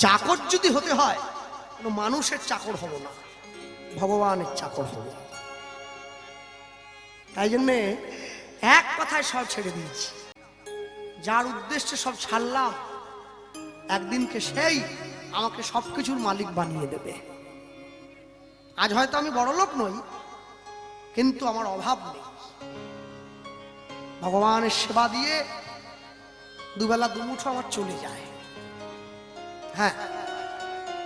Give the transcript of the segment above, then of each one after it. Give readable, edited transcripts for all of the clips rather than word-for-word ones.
চাকর যদি হতে হয় কোনো মানুষের চাকর হব না, ভগবানের চাকর হব। তাই জন্যে এক কথায় সব ছেড়ে দিয়েছি, যার উদ্দেশ্যে সব ছাড়লাম একদিনকে সেই আমাকে সবকিছুর মালিক বানিয়ে দেবে। আজ হয়তো আমি বড় লোক নই, কিন্তু আমার অভাব নেই। ভগবানের সেবা দিয়ে দুবেলা দুমুঠো আমার চলে যায়। হ্যাঁ,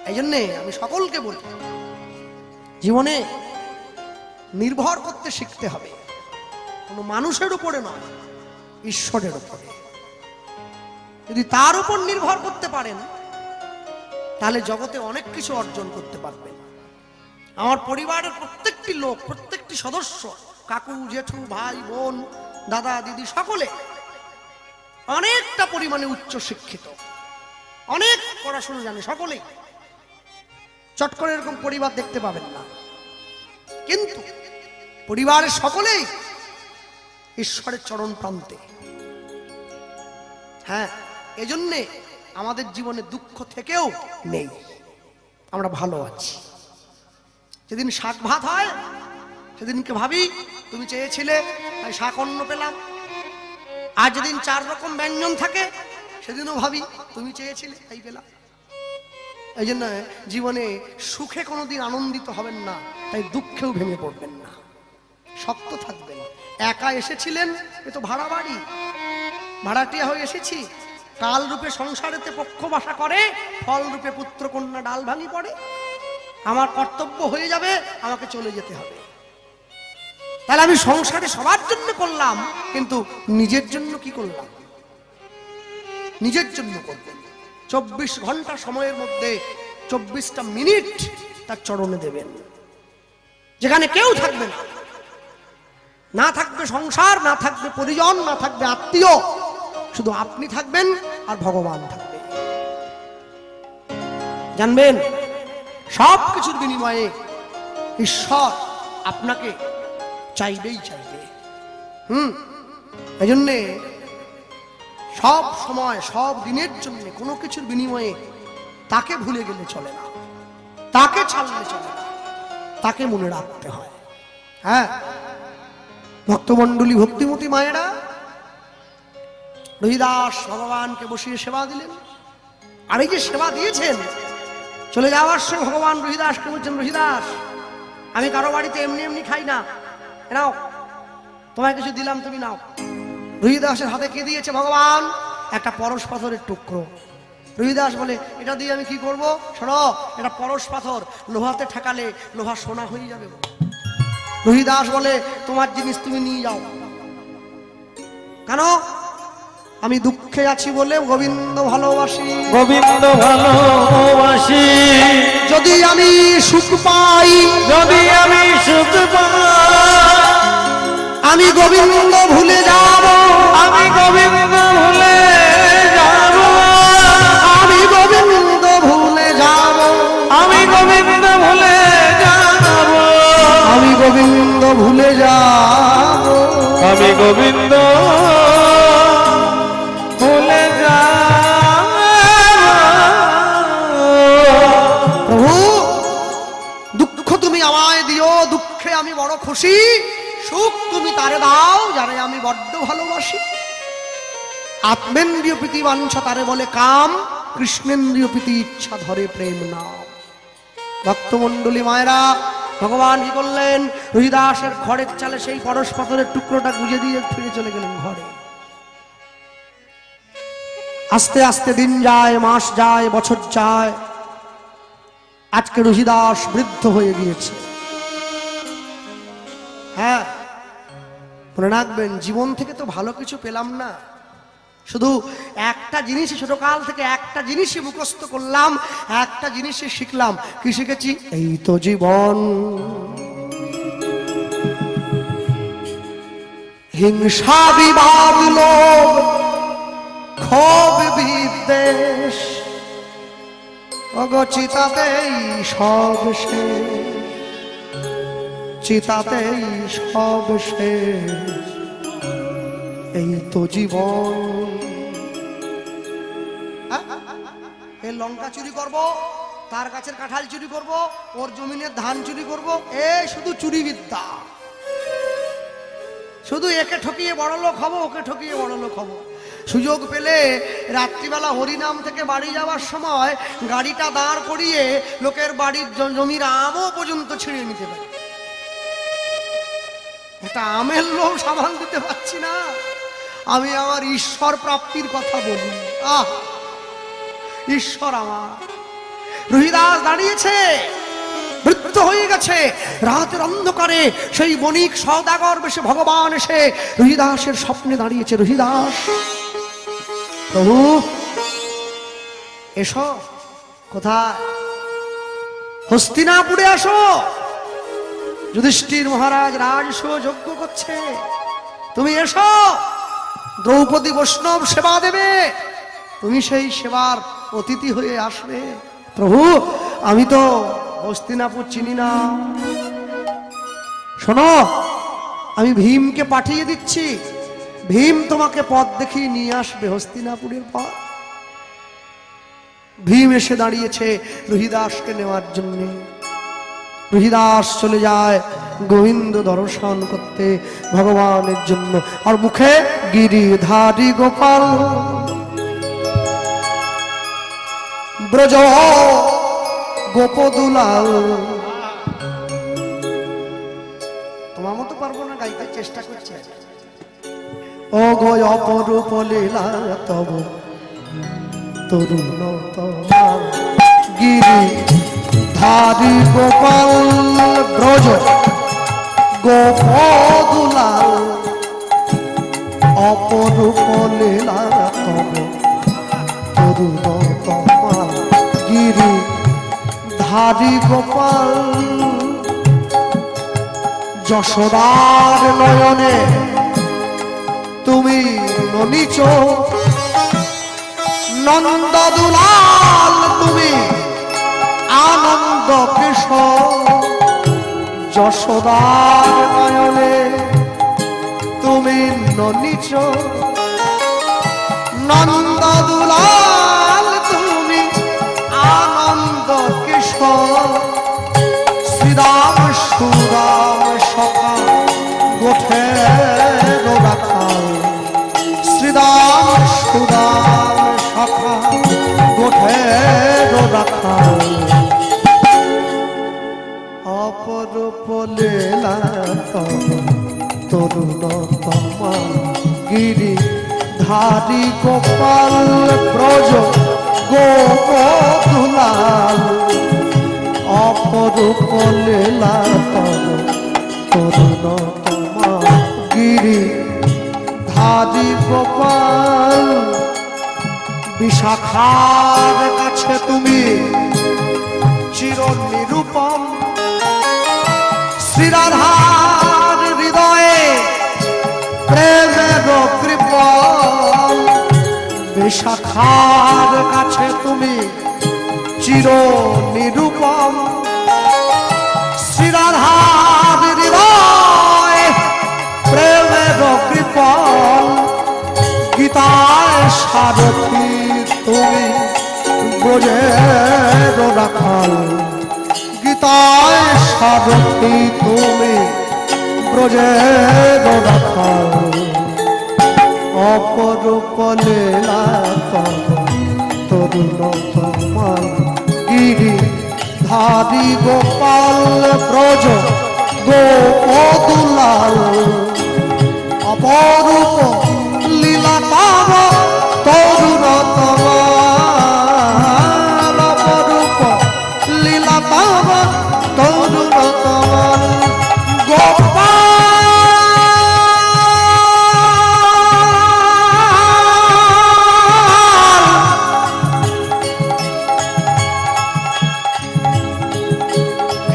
এই জন্যে আমি সকলকে বলি, জীবনে নির্ভর করতে শিখতে হবে, কোনো মানুষের উপরে নয়, ঈশ্বরের উপরে। যদি তার উপর নির্ভর করতে পারেন তাহলে জগতে অনেক কিছু অর্জন করতে পারবেন। আমার পরিবারের প্রত্যেকটি লোক, প্রত্যেকটি সদস্য, কাকু জেঠু ভাই বোন দাদা দিদি সকলে অনেকটা পরিমাণে উচ্চ শিক্ষিত, অনেক পড়াশোনা জানে সকলেই। চট করে এরকম পরিবার দেখতে পাবেন না, কিন্তু পরিবারের সকলেই ঈশ্বরের চরণ প্রান্তে। হ্যাঁ, এজন্যে আমাদের জীবনে দুঃখ থেকেও নেই, আমরা ভালো আছি। যেদিন শাক ভাত হয় সেদিনকে ভাবি তুমি চেয়েছিলে তাই শাক অন্ন পেলাম। আর যেদিন 4 রকম ব্যঞ্জন থাকে সেদিনও ভাবি তুমি চেয়েছিলে তাই পেলাম। এই জন্য জীবনে সুখে কোনোদিন আনন্দিত হবেন না, তাই দুঃখেও ভেঙে পড়বেন না, শক্ত থাকবেন। একা এসেছিলেন, এ তো ভাড়া বাড়ি, ভাড়াটিয়া হয়ে এসেছি। কাল রূপে সংসারেতে পক্ষ বাসা করে, ফল রূপে পুত্র কন্যা ডাল ভাঙি পড়ে। আমার কর্তব্য হয়ে যাবে, আমাকে চলে যেতে হবে। তাহলে আমি সংসারে সবার জন্য করলাম, কিন্তু নিজের জন্য কি করলাম? নিজের জন্য করবেন। 24 ঘন্টা সময়ের মধ্যে 24টা মিনিট তার চরণে দেবেন, যেখানে কেউ থাকবে না, না থাকবে সংসার, না থাকবে পরিজন, না থাকবে আত্মীয়, শুধু আপনি থাকবেন আর ভগবান থাকবে। জানবেন সব কিছুর বিনিময়ে ঈশ্বর আপনাকে চাইবেই চাইবে। এই জন্যে সব সময় সব দিনের জন্য কোনো কিছুর বিনিময়ে তাকে ভুলে গেলে চলে না, তাকে ছাড়লে চলে না, তাকে মনে রাখতে হয়। হ্যাঁ, ভক্তমণ্ডলী ভক্তিমতী মায়েরা রহিদাস ভগবানকে বসিয়ে সেবা দিলেন। আর এই যে সেবা দিয়েছেন, চলে যাওয়ার সময় ভগবান রহিদাসকে বলছেন, রহিদাস আমি কারো বাড়িতে এমনি এমনি খাই না, নাও তোমায় কিছু দিলাম, তুমি নাও। রহিদাসের হাতে কে দিয়েছে? ভগবান একটা পরশ পাথরের টুকরো। রহিদাস বলে, এটা দিয়ে আমি কি করব? শোনো, এটা পরশ পাথর, লোহাতে ঠেকালে লোহা সোনা হয়ে যাবে। রহিদাস বলে, তোমার জিনিস তুমি নিয়ে যাও। কেন? আমি দুঃখে আছি বলে গোবিন্দ ভালোবাসি, গোবিন্দ ভালোবাসি। যদি আমি সুখ পাই, যদি আমি সুখ পাই, আমি গোবিন্দ ভুলে যাব, আমি গোবিন্দ ভুলে যাব, আমি গোবিন্দ ভুলে যাব, আমি গোবিন্দ ভুলে যাব, আমি গোবিন্দ ভুলে যাব, আমি গোবিন্দ ভুলে যাব। প্রভু দুঃখ তুমি আমায় দিও, দুঃখে আমি বড় খুশি, সুখ তুমি তারে দাও যারে আমি বড্ড ভালোবাসি। আত্মেন্দ্রিয় প্রীতি বাঞ্ছা তারে বলে কাম, কৃষ্ণেন্দ্রিয় প্রীতি ইচ্ছা ধরে প্রেম নাম। ভক্তমণ্ডলী মায়েরা, ভগবান কি করলেন? রহিদাসের ঘরের চালে সেই পরশ পাথরের টুকরোটা গুজে দিয়ে ফিরে চলে গেলেন ঘরে। আস্তে আস্তে দিন যায়, মাস যায়, বছর যায়। আজকে রহিদাস বৃদ্ধ হয়ে গিয়েছে। হ্যাঁ, মনে রাখবেন, জীবন থেকে তো ভালো কিছু পেলাম না, শুধু একটা জিনিসই, ছোটকাল থেকে একটা জিনিসই মুখস্থ করলাম, একটা জিনিসই শিখলাম। কি শিখেছি? এই তো জীবন, হিংসা বিবাদ লোভ ক্ষোভ বিদ্বেষ অগচিতাতেই সব শেষ, চিতাতেই সব শেষ, এই তো জীবন। এ লঙ্কা চুরি করব, তার গাছের কাঁঠাল চুরি করব, ওর জমিনের ধান চুরি করব, এই শুধু চুরি বিদ্যা। শুধু একে ঠকিয়ে বড় লোক হবো, ওকে ঠকিয়ে বড় লোক হবো। সুযোগ পেলে রাত্রিবেলা হরিনাম থেকে বাড়ি যাওয়ার সময় গাড়িটা দাঁড় করিয়ে লোকের বাড়ির জমির আমও পর্যন্ত ছিঁড়ে নিতে পারে। একটা আমের লোভ সামাল দিতে পারছি না, আমি আমার ঈশ্বর প্রাপ্তির কথা বলি। আহ, ঈশ্বর আমার। রহিদাস দাঁড়িয়েছে, বৃদ্ধ হয়ে গেছে, রাতের অন্ধকারে সেই বণিক সওদাগর বেশে ভগবান এসে রহিদাসের স্বপ্নে দাঁড়িয়েছে। রহিদাস, প্রভু এসো। কোথায়? হস্তিনাপুরে আসো, যুধিষ্ঠির মহারাজ রাজসূয় যজ্ঞ করছে, তুমি এসো। দ্রৌপদী বৈষ্ণব সেবা দেবে, তুমি সেই সেবার অতিথি হয়ে আসবে। প্রভু, আমি তো হস্তিনাপুর চিনি না। শোনো, আমি ভীমকে পাঠিয়ে দিচ্ছি, ভীম তোমাকে পথ দেখিয়ে নিয়ে আসবে হস্তিনাপুরের পথ। ভীম এসে দাঁড়িয়েছে রহিদাসকে নেওয়ার জন্য। রহিদাস চলে যায় গোবিন্দ দর্শন করতে ভগবানের জন্য, আর মুখে গিরিধারী গোপাল ব্রজ গোপদুলাল। তোমার মতো পারবো না গাইতে, চেষ্টা করছে। ও গো অপরূপ লীলা তব তরুণ তোমার গিরিধারী গোপাল ব্রজ গোপদুলাল। অপরূপ লীলা তব তরুণ তোমার গিরিধারী গোপাল। যশোদার নয়নে তুমি ননিচ, নন্দ দুলাল তুমি আনন্দ কৃষ্ণ। যশোদার নয়নে তুমি ননিচ, নন্দ দুলাল তুমি আনন্দ কৃষ্ণ। শ্রীরাম সুরাম সখা গোঠে রাখাল। শ্রীরাম সুরাম সখা গোঠে রাখাল। অপরূপ লীলা তব তরুণ তোমা গিরিধারী গোপাল ব্রজ গোপদুলাল। অপরূপ লীলা তব তরুণ তোমা গিরিধারী গোপাল। বিশাখার কাছে তুমি চির নিরূপম, শ্রীরাধার হৃদয়ে প্রেমের কৃপণ। বিশাখার কাছে তুমি চির নিরূপম, শ্রীরাধার হৃদয়ে প্রেমের কৃপণ। গীতায় সারথী তুমি ব্রজের রাখাল। গীতায় সারথী তুমি ব্রজের রাখাল। অপরূপ লীলা তব তরুণ তোমার গিরিধারী গোপাল ব্রজ গোপদুলাল। অপরূপ লীলা তব তরুণ তোমার। অপরূপ লীলা তব তরুণ তোমার গোপাল।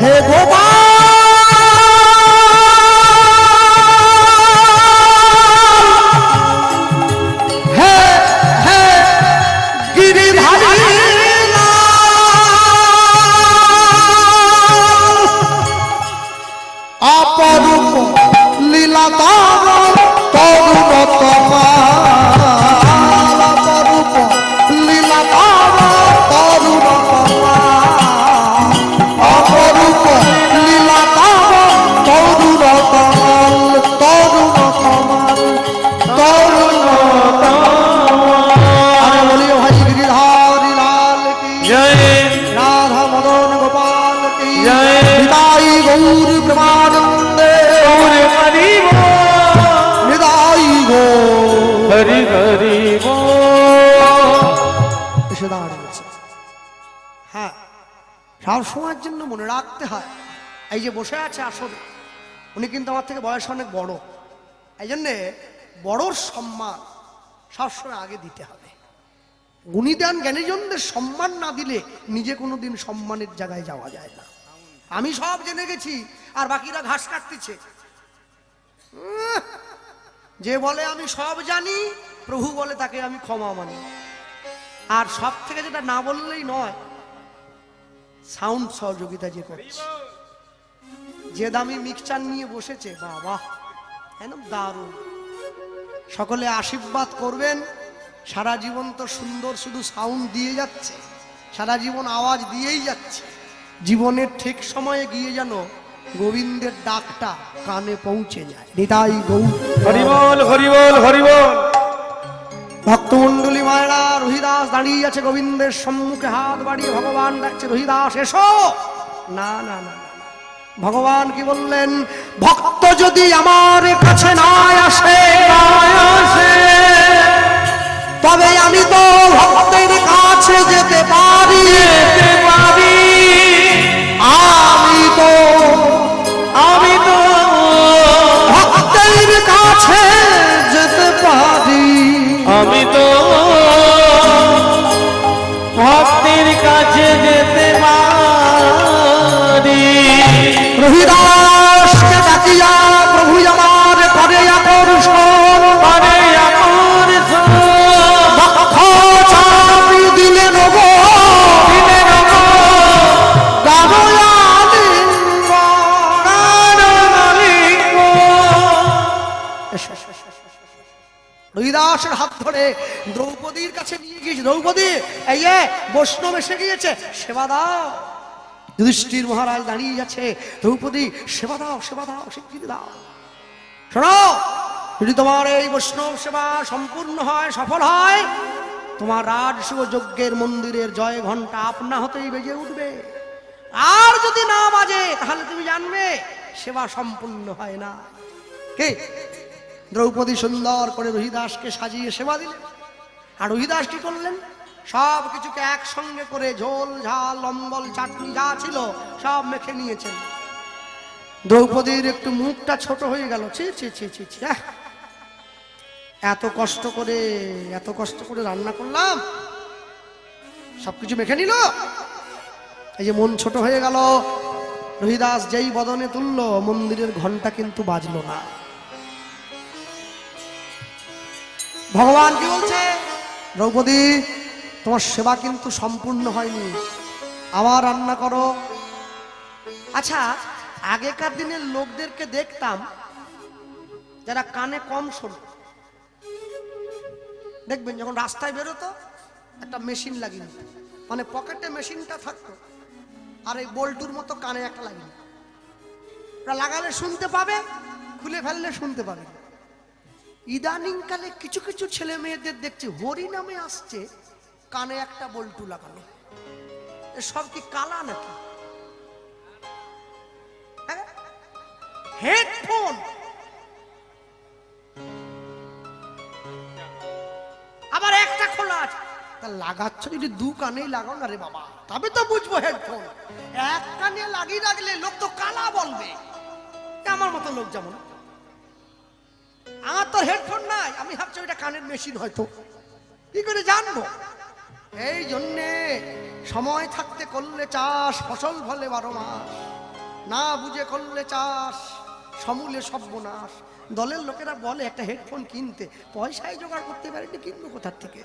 হে গোপাল, অপরূপ লীলা তব তরুণ তোমার। অপরূপ লীলা তব তরুণ জয় রাধা মদন গোপাল কি জয়। নিতাই গৌর প্রেমানন্দে গৌর হরি বল নিতাই গৌর হরি হরি বল এসে দাঁড়িয়েছে। হ্যাঁ, সব সময়ের জন্য মনে রাখতে হয়, এই যে বসে আছে আসলে উনি কিন্তু আমার থেকে বয়স অনেক বড়, এই জন্যে বড়র সম্মান সবসময় আগে দিতে হবে। গুণীদান জ্ঞানীজনদের সম্মান না দিলে নিজে কোনোদিন সম্মানের জায়গায় যাওয়া যায় না। আমি সব জেনে গেছি আর বাকিরা ঘাস কাটতেছে। যে বলে আমি সব জানি, প্রভু বলে তাকে আমি ক্ষমা মানি। আর সব থেকে যেটা না বললেই নয়, সাউন্ড সহযোগিতা যে করছে, যে দামি মিক্সচার নিয়ে বসেছে, বাবা একদম দারুণ। সকলে আশীর্বাদ করবেন। সারা জীবন তো সুন্দর শুধু সাউন্ড দিয়ে যাচ্ছে, সারা জীবন আওয়াজ দিয়েই যাচ্ছে, জীবনের ঠিক সময়ে গিয়ে যেন গোবিন্দের ডাকটা কানে পৌঁছে যায়। নিতাই গৌর হরি বল হরি বল হরি বল। ভক্তমন্ডলী মায়েরা, রহিদাস দাঁড়িয়ে আছে গোবিন্দের সম্মুখে, হাত বাড়িয়ে ভগবান ডাকছে, রহিদাস এসো। না না না না, ভগবান কি বললেন? ভক্ত যদি আমার কাছে না আসে, তবে আমি তো ভক্তের কাছে যেতে পারি। আমি তো ভক্তের কাছে যেতে পারি। আমি তো ভক্তির কাছে যেতে পারি। রহিদাসকে ডাকিয়া প্রভু আমার করে আকর্ষণ, করে আকর্ষণ। বক্ষ চাপি দিলেন গো, দিলেন গো, গানয়ালিঙ্গ। গানয়ালিঙ্গ। রহিদাসের হাত ধরে দ্রৌপদীর কাছে নিয়ে গিয়েছে। দ্রৌপদী, এই বৈষ্ণব এসে গিয়েছে, সেবা দাও। যুধিষ্ঠির মহারাজ দাঁড়িয়ে যাচ্ছে, দ্রৌপদী সেবা দাও, সেবা দাও, স্বীকৃতি দাও। শোনো, যদি তোমার এই বৈষ্ণব সেবা সম্পূর্ণ হয়, সফল হয়, তোমার রাজসূয় যজ্ঞের মন্দিরের জয় ঘন্টা আপনা হতেই বেজে উঠবে। আর যদি না বাজে, তাহলে তুমি জানবে সেবা সম্পূর্ণ হয় না। কে? দ্রৌপদী সুন্দর করে রহিদাসকে সাজিয়ে সেবা দিলেন। আর রহিদাস কি করলেন? সব কিছুকে একসঙ্গে করে ঝোল ঝাল লম্বল চাটনি যা ছিল সব মেখে নিয়েছেন। দ্রৌপদীর একটু মুখটা ছোট হয়ে গেল। ছি ছি ছি ছি ছি, এত কষ্ট করে রান্না করলাম, সবকিছু মেখে নিল, এই যে মন ছোট হয়ে গেল। রহিদাস যেই বদনে তুলল, মন্দিরের ঘন্টা কিন্তু বাজলো না। ভগবান কি বলছে? দ্রৌপদী, তোমার সেবা কিন্তু সম্পূর্ণ হয়নি, আবার রান্না করো। আচ্ছা, আগেকার দিনের লোকদেরকে দেখতাম যারা কানে কম শোনে, দেখবেন যখন রাস্তায় বেরোতো একটা মেশিন লাগিয়ে নিত, মানে পকেটে মেশিনটা থাকতো, আর এই বল্টুর মতো কানে একটা লাগিয়ে নিত। ওরা লাগালে শুনতে পাবে, খুলে ফেললে শুনতে পাবে। ইদানিং কালে কিছু কিছু ছেলে মেয়েদের দেখছি হরি নামে আসছে, কানে একটা বল্টু লাগানো। সব কি কালা নাকি? হেডফোন, আবার একটা খোলা আছে। তা লাগাচ্ছ যদি দু কানেই লাগাও না রে বাবা, তবে তো বুঝবো হেডফোন। এক কানে লাগিয়ে রাখলে লোক তো কালা বলবে। আমার মতো লোক যেমন, আমার তো হেডফোন নাই, আমি ভাবছি ওইটা কানের মেশিন, হয়তো কি করে জানবো? এই জন্যে সময় থাকতে করলে চাষ, ফসল ফলে 12 মাস। না বুঝে করলে চাষ, সমূলে সর্বনাশ। দলের লোকেরা বলে একটা হেডফোন কিনতে, পয়সায় জোগাড় করতে পারেনি, কিনবো কোথার থেকে?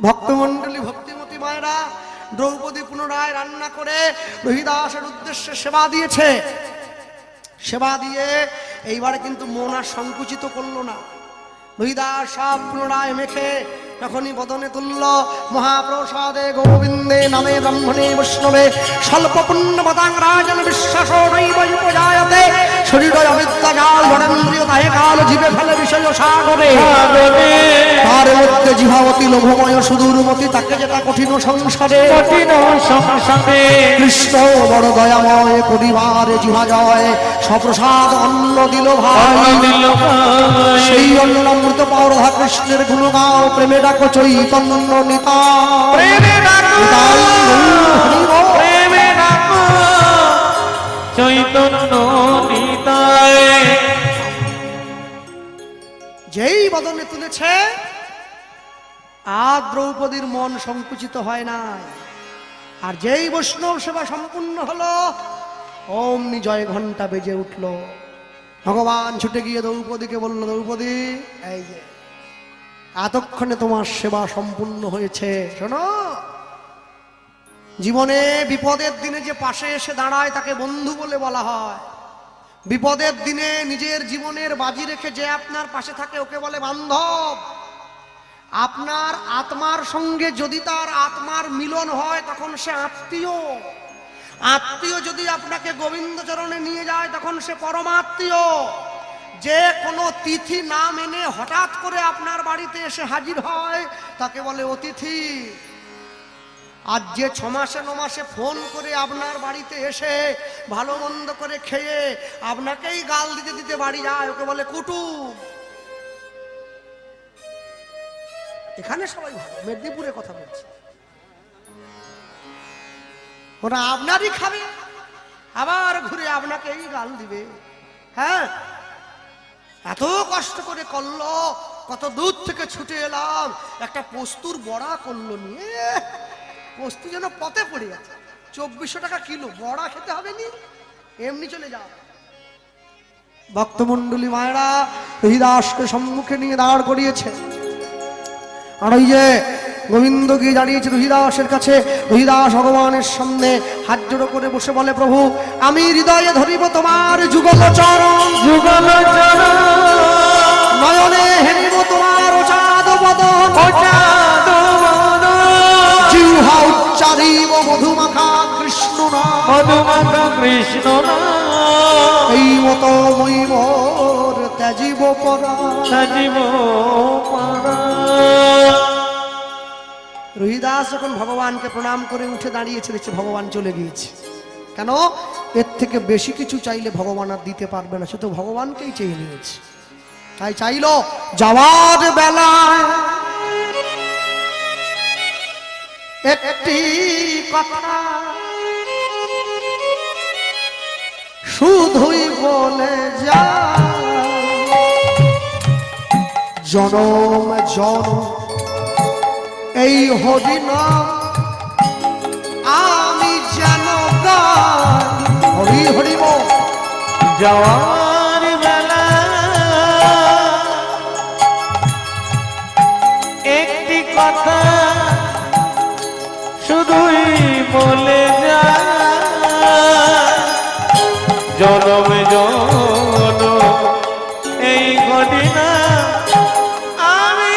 ভক্তমন্ডলী, ভক্তিমতী মায়েরা, দ্রৌপদী পুনরায় রান্না করে রহিদাসের উদ্দেশ্যে সেবা দিয়েছে। সেবা দিয়ে এইবারে কিন্তু মন আর সংকুচিত করলো না। রহিদাস সব পুনরায় মেখে তখনই বদনে তুলল, মহাপ্রসাদে গোবিন্দ হিন্দে নামে ব্রাহ্মণে বৈষ্ণবে স্বল্প পুণ্যপদাং রাজন বিশ্বাস নৈব উপজায়তে শরীরয় অবিদ্যা জাল ধরেন্দ্রিয় তাহে কাল জীবে ফেলে বিষয় সাগরে তার মধ্যে জিহাবতী লোভময় সুদূরমতি তাকে যেটা কঠিন সংসারে কৃষ্ণ বড় দয়াময় পরিবারে জিহা জয় সপ্রসাদ অন্ন দিল ভাই সেই অন্নামৃত পাও রাধা কৃষ্ণের গুণ গাও প্রেমে ডাকো চৈতন্য নিতা চৈতন্য নিতায়। যেই বদনে তুলেছে আর দ্রৌপদীর মন সংকুচিত হয় নাই, আর যেই বৈষ্ণব সেবা সম্পূর্ণ হলো অমনি জয় ঘন্টা বেজে উঠল। ভগবান ছুটে গিয়ে দ্রৌপদীকে বলল, দ্রৌপদী এই যে এতক্ষণে তোমার সেবা সম্পূর্ণ হয়েছে। শোনো, জীবনে বিপদের দিনে যে পাশে এসে দাঁড়ায় তাকে বন্ধু বলে বলা হয়। বিপদের দিনে নিজের জীবনের বাজি রেখে যে আপনার পাশে থাকে ওকে বলে বান্ধব। আপনার আত্মার সঙ্গে যদি তার আত্মার মিলন হয় তখন সে আত্মীয়। আত্মীয় যদি আপনাকে গোবিন্দ চরণে নিয়ে যায় তখন সে পরমাত্মীয়। যে কোনো তিথি না মেনে হঠাৎ করে আপনার বাড়িতে এসে হাজির হয় তাকে বলে অতিথি। আর যে 6 মাসে 9 মাসে ফোন করে আপনার বাড়িতে এসে ভালো মন্দ করে খেয়ে আপনাকেই গাল দিতে দিতে বাড়ি যায় ওকে বলে কুটুম। এখানে সবাই ভালো, মেদিনীপুরে কথা বলছি, ওরা আপনারই খাবে আবার ঘুরে আপনাকেই গাল দিবে। হ্যাঁ, এত কষ্ট করে করলো, কত দূর থেকে ছুটে এলাম, একটা পোস্তুর বড়া করলো নিয়ে, পোস্ত যেন পথে পড়ে গেছে, 2400 টাকা কিলো, বড়া খেতে হবে নি, এমনি চলে যাও। ভক্তমন্ডলী মায়েরা হরিদাসকে সম্মুখে নিয়ে দাঁড় করিয়েছে, আর ওই যে গোবিন্দ গিয়ে দাঁড়িয়েছে হরিদাসের কাছে। হরিদাস ভগবানের সামনে হাত জোড়ো করে বসে বলে, প্রভু আমি হৃদয়ে ধরিব তোমার যুগল চরণ, যুগল চরণ নয়নে হেরিব তোমার অচাদ বদন, অচাদ বদন, জিহ্বা উচ্চারিব মধুমাখা কৃষ্ণ নাম, মধুমাখা কৃষ্ণ নাম, এই মতো মই মোর ত্যাজিব পরা, সাজিব পরা। রহিদাস যখন ভগবানকে প্রণাম করে উঠে দাঁড়িয়েছে, দেখছে ভগবান চলে গিয়েছে। কেন? এর থেকে বেশি কিছু চাইলে ভগবান আর দিতে পারবে না, সে তো ভগবানকেই চেয়ে নিয়েছে। তাই চাইল যাওয়ার বেলায় একটি কথা শুধুই বলে যা, জনম জনম এই হরিনাম আমি যেন গাই, হরি হরি বল। যাওয়ার বেলা একটি কথা শুধুই বলে যা, জনমে জনম এই ঘটনা আমি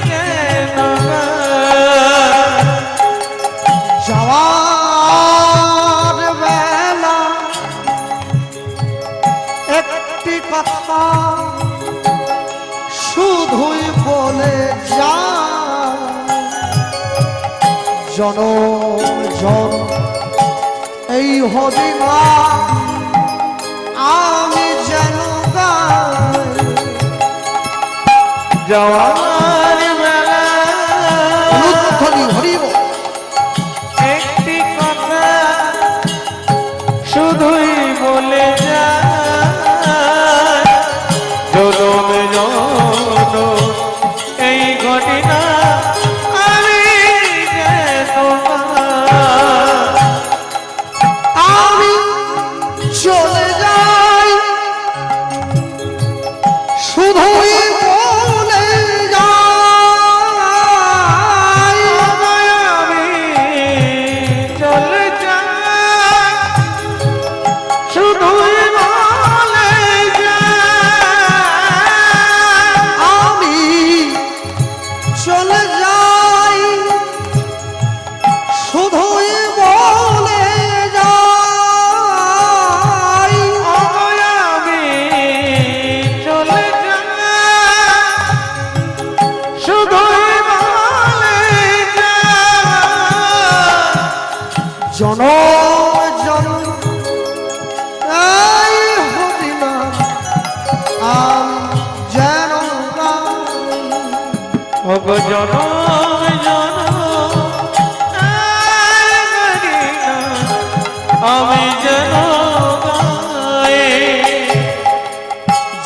যেন গাই। যাওয়ার বেলা একটি কথা শুধুই বলে যা, জনম জনম এই হরিনাম আমি যেন গাই। যাওয়ার বেলা অনুধ্বনি হরি বল। একটি কথা শুধুই বলে যা, জনমে জনম এই ঘটনা আমি যেন গাই। আমি চলে যাই শুধুই বলে যাই, জনম জনম এই হরিনাম আমি যেন গাই। ভগ জনম জনম আমি যেন গাই।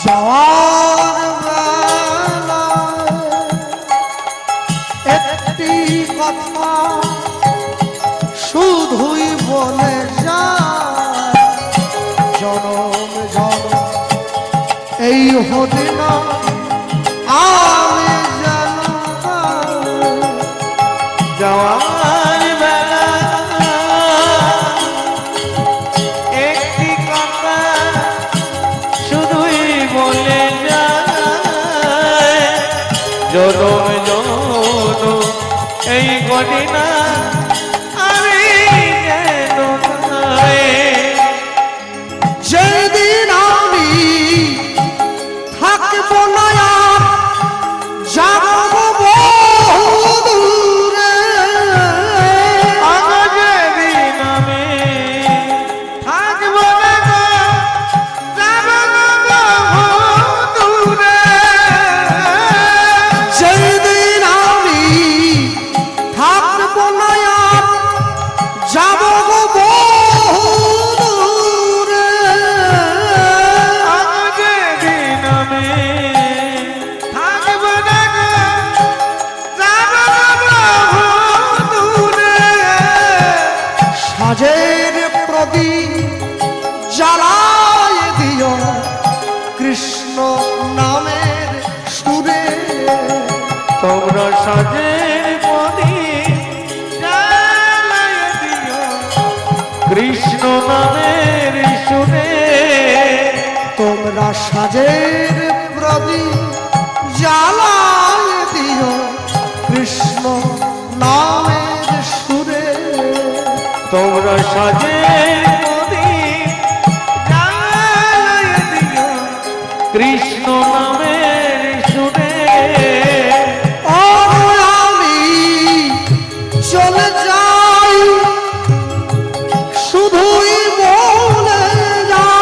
যাওয়ার বেলায় একটি কথা শুধুই বলে যায়, জনম জনম এই হরিনাম আমি যেন গাই। যাওয়ার বেলা একটি কথা শুধুই বলে যায়, জনম জনম এই গদিনা আমি যেন গাই। যেদিন আমি থাকবো না আর যাবো বহুদূরে, যেদিন আমি থাকবো না যাবো দূরে, যেদিন আমি থাকবো না আর যাবো বহুদূরে, যেদিন আমি থাকবো না যাবো দূরে, সাজের প্রদীপ জ্বালায় দিও কৃষ্ণ নামের সুরে। তোমরা সাজের প্রদীপ জ্বালায় দিও কৃষ্ণ নামের সুরে। তোমরা সাজের প্রদীপ জ্বালায় দিও কৃষ্ণ নামের সুরে। তোমরা সাজের প্রদীপ জ্বালায় দিও কৃষ্ণ নামের সুরে। ও আমি চলে যাই শুধুই বলে যাই,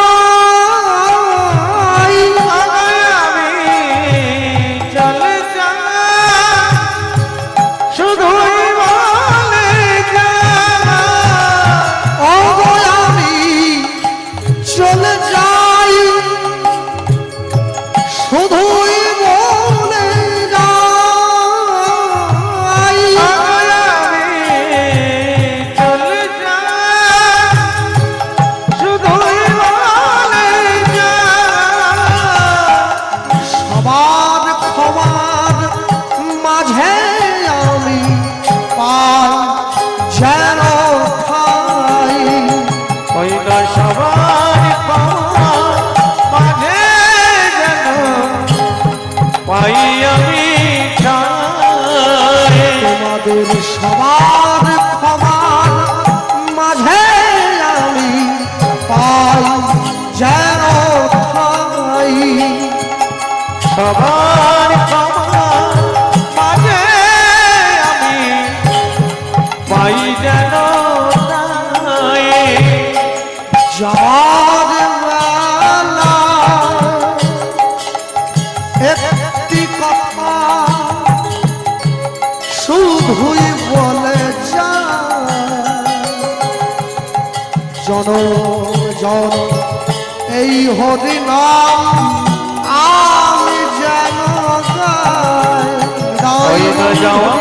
আমি চলে যাই শুধুই বলে যাই। ও আমি চলে যাই শুধুই বলে যাই। আমি চলে যাই শুধুই বলে যাই। সবার ক্ষমার মাঝে আমি পাই যেন ঠাই। ওই না সবার পাওয়া মাঝে যেন পাই আমি ঠাই। তোমাদের সবার ক্ষমার মাঝে আমি পাই যেন ঠাই। সবার ক্ষমা মাঝে আমি পাই যেন তাই। যাওয়ার বেলা একটি কথা শুধুই বলে যায়, জনম জনম এই হরিনাম আমি যেন গাই। ওই না যাওয়া